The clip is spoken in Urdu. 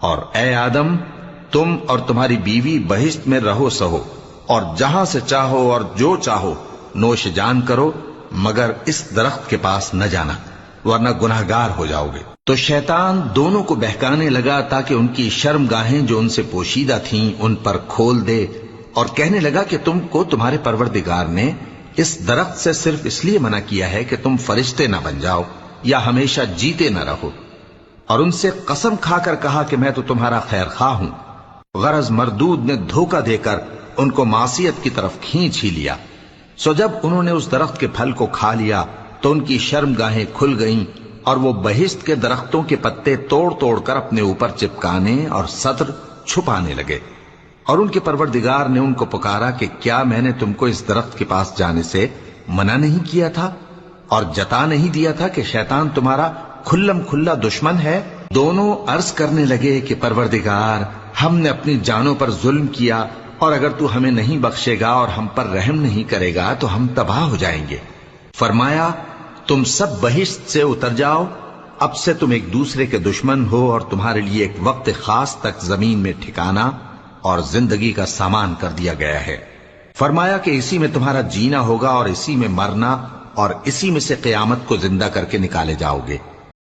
اور اے آدم، تم اور تمہاری بیوی بہشت میں رہو سہو، اور جہاں سے چاہو اور جو چاہو نوش جان کرو، مگر اس درخت کے پاس نہ جانا ورنہ گناہگار ہو جاؤ گے۔ تو شیطان دونوں کو بہکانے لگا تاکہ ان کی شرم گاہیں جو ان سے پوشیدہ تھیں ان پر کھول دے، اور کہنے لگا کہ تم کو تمہارے پروردگار نے اس درخت سے صرف اس لیے منع کیا ہے کہ تم فرشتے نہ بن جاؤ یا ہمیشہ جیتے نہ رہو۔ اور ان سے قسم کھا کر کہا کہ میں تو تمہارا خیر خواہ ہوں۔ غرض مردود نے دھوکہ دے کر ان کو معصیت کی طرف کھینچ ہی لیا۔ سو جب انہوں نے اس درخت کے پھل کو کھا لیا تو ان کی شرم گاہیں کھل گئیں، اور وہ بہشت کے درختوں کے پتے توڑ توڑ کر اپنے اوپر چپکانے اور سطر چھپانے لگے۔ اور ان کے پروردگار نے ان کو پکارا کہ کیا میں نے تم کو اس درخت کے پاس جانے سے منع نہیں کیا تھا اور جتا نہیں دیا تھا کہ شیطان تمہارا کھلم کھلا دشمن ہے؟ دونوں عرض کرنے لگے کہ پروردگار، ہم نے اپنی جانوں پر ظلم کیا، اور اگر تو ہمیں نہیں بخشے گا اور ہم پر رحم نہیں کرے گا تو ہم تباہ ہو جائیں گے۔ فرمایا تم سب بہشت سے اتر جاؤ، اب سے تم ایک دوسرے کے دشمن ہو، اور تمہارے لیے ایک وقت خاص تک زمین میں ٹھکانا اور زندگی کا سامان کر دیا گیا ہے۔ فرمایا کہ اسی میں تمہارا جینا ہوگا اور اسی میں مرنا، اور اسی میں سے قیامت کو زندہ کر کے نکالے جاؤ گے۔